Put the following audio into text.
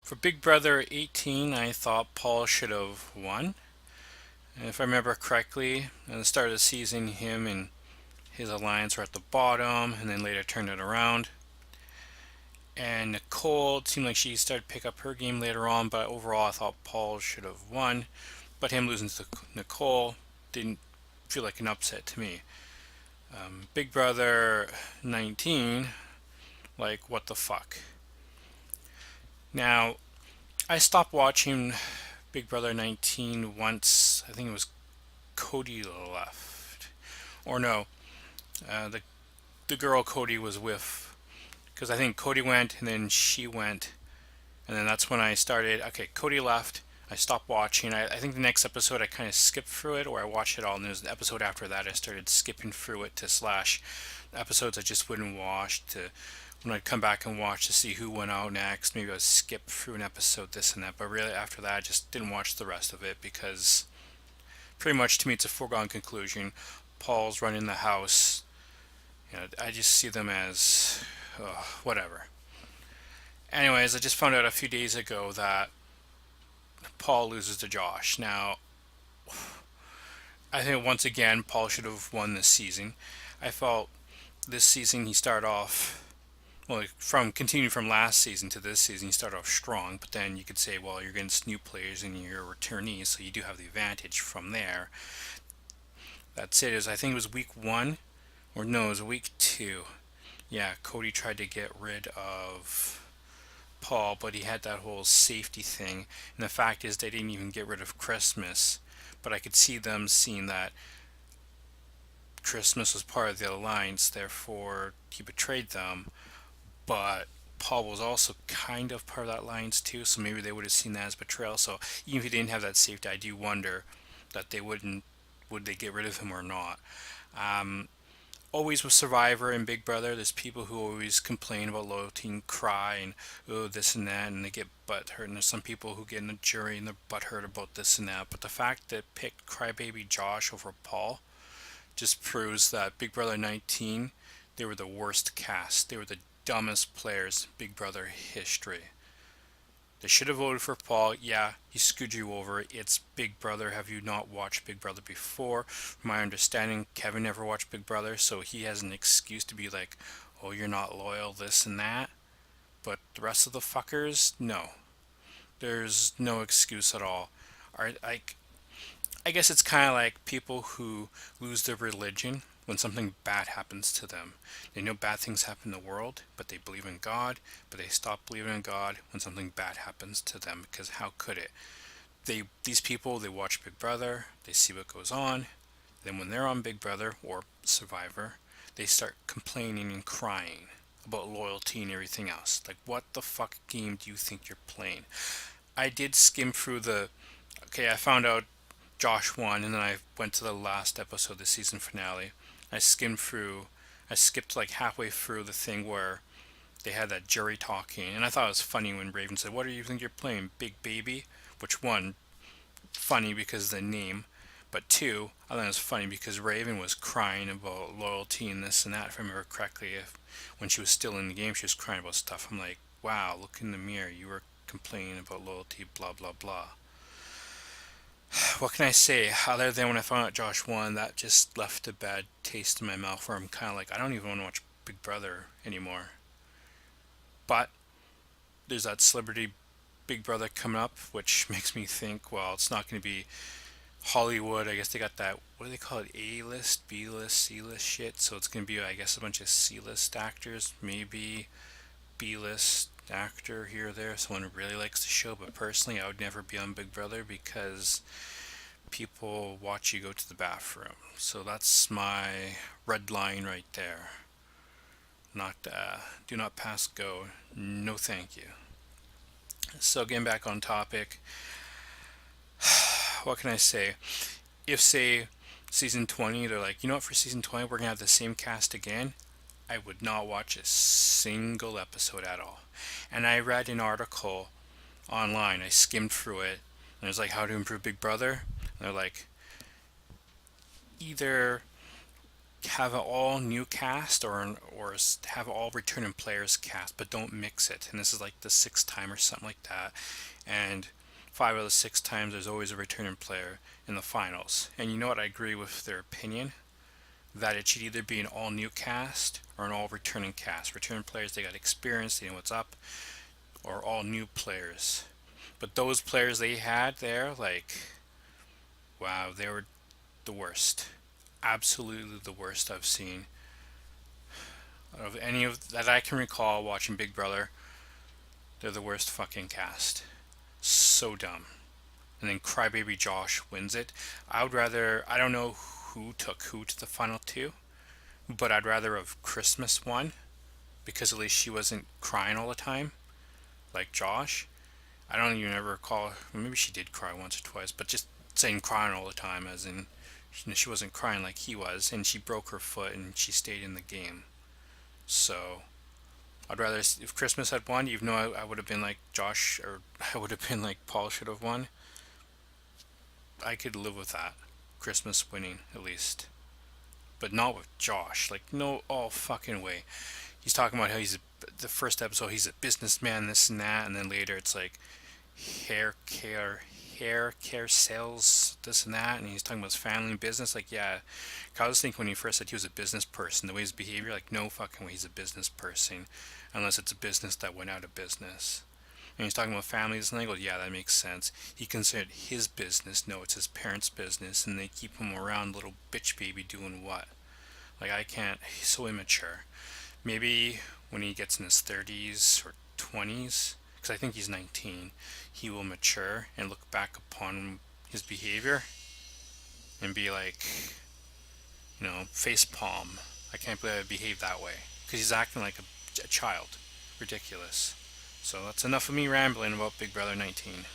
For Big Brother 18, I thought Paul should have won. And if I remember correctly, at the start of the season, him and his alliance were at the bottom, and then later turned it around. And Nicole, it seemed like she started to pick up her game later on, but overall, I thought Paul should have won. But him losing to Nicole didn't feel like an upset to me. Big Brother 19, like, what the fuck? Now, I stopped watching Big Brother 19 once, I think it was Cody left. Or no, the girl Cody was with. Because I think Cody went and then she went. And then that's when I started. Okay, Cody left. I stopped watching. I think the next episode I kind of skipped through it, or I watched it all. And there's an episode after that I started skipping through it to slash episodes I just wouldn't watch to when I'd come back and watch to see who went out next. Maybe I'd skip through an episode, this and that. But really, after that, I just didn't watch the rest of it because pretty much to me it's a foregone conclusion. Paul's running the house. I just see them as whatever. Anyways, I just found out a few days ago that Paul loses to Josh. Now, I think once again Paul should have won this season. I felt this season he started off well, from continuing from last season to this season, he started off strong. But then you could say, well, you're against new players and you're returnees, so you do have the advantage from there. That's it. I think it was week one, or no, it was week two. Yeah, Cody tried to get rid of Paul, but he had that whole safety thing. And the fact is, they didn't even get rid of Christmas. But I could see them seeing that Christmas was part of the alliance, therefore he betrayed them. But Paul was also kind of part of that alliance too, so maybe they would have seen that as betrayal. So even if he didn't have that safety, I do wonder that they wouldn't would they get rid of him or not. Um, Always with Survivor and Big Brother, there's people who always complain about loyalty and cry and oh this and that, and they get butt hurt. And there's some people who get in the jury and they're butt hurt about this and that. But the fact that picked Crybaby Josh over Paul just proves that Big Brother 19, they were the worst cast. They were the dumbest players in Big Brother history. They should have voted for Paul. Yeah, he screwed you over. It's Big Brother. Have you not watched Big Brother before? From my understanding, Kevin never watched Big Brother, so he has an excuse to be like, oh, you're not loyal, this and that. But the rest of the fuckers, no. There's no excuse at all. I guess it's kind of like people who lose their religion when something bad happens to them. They know bad things happen in the world, but they believe in God, but they stop believing in God when something bad happens to them because how could it? These people they watch Big Brother, they see what goes on, then when they're on Big Brother or Survivor, they start complaining and crying about loyalty and everything else. Like what the fuck game do you think you're playing? I did skim through the okay, I found out Josh won, and then I went to the last episode of the season finale. I skimmed through, I skipped like halfway through the thing where they had that jury talking, and I thought it was funny when Raven said, "What do you think you're playing, Big Baby?" Which one, funny because of the name, but two, I thought it was funny because Raven was crying about loyalty and this and that. If I remember correctly, when she was still in the game, she was crying about stuff. I'm like, wow, look in the mirror, you were complaining about loyalty, blah blah blah. What can I say other than when I found out Josh won, that just left a bad taste in my mouth where I'm kind of like, I don't even want to watch Big Brother anymore. But there's that celebrity Big Brother coming up, which makes me think, well, it's not going to be Hollywood. I guess they got that, what do they call it? A list, B list, C list shit. So it's going to be, I guess, a bunch of C list actors, maybe B list actor here or there, someone who really likes the show. But personally, I would never be on Big Brother because people watch you go to the bathroom. So that's my red line right there. Not do not pass go. No, thank you. So getting back on topic, what can I say? If say season 20, they're like, you know what, for season 20 we're gonna have the same cast again. I would not watch a single episode at all. And I read an article online. I skimmed through it, and it was like how to improve Big Brother. And they're like, either have an all new cast or have all returning players cast, but don't mix it. And this is like the sixth time or something like that. And 5 out of the 6 times, there's always a returning player in the finals. And you know what? I agree with their opinion that it should either be an all new cast or an all returning cast. Returning players, they got experience, they know what's up, or all new players. But those players they had there, like, wow, they were the worst. Absolutely the worst I've seen of any of that I can recall watching Big Brother. They're the worst fucking cast. So dumb. And then Crybaby Josh wins it. I would rather, I don't know who took who to the final two, but I'd rather have Christmas won because at least she wasn't crying all the time like Josh. I don't even ever recall. Maybe she did cry once or twice, but just saying crying all the time, as in she wasn't crying like he was, and she broke her foot and she stayed in the game. So I'd rather if Christmas had won, even though I would have been like Josh or I would have been like Paul should have won. I could live with that. Christmas winning at least, but not with Josh. Like no, all fucking way. He's talking about how the first episode he's a businessman, this and that, and then later it's like hair care hair care sales, this and that, and he's talking about his family and business. Like, yeah, I was thinking when he first said he was a business person, the way his behavior, like, no fucking way he's a business person, unless it's a business that went out of business. And he's talking about families, and I go, yeah, that makes sense. He considered his business. No, it's his parents' business, and they keep him around, little bitch baby, doing what? Like, I can't. He's so immature. Maybe when he gets in his 30s or 20s, because I think he's 19, he will mature and look back upon his behavior and be like, face palm. I can't believe I behaved that way. Because he's acting like a child. Ridiculous. So that's enough of me rambling about Big Brother 19.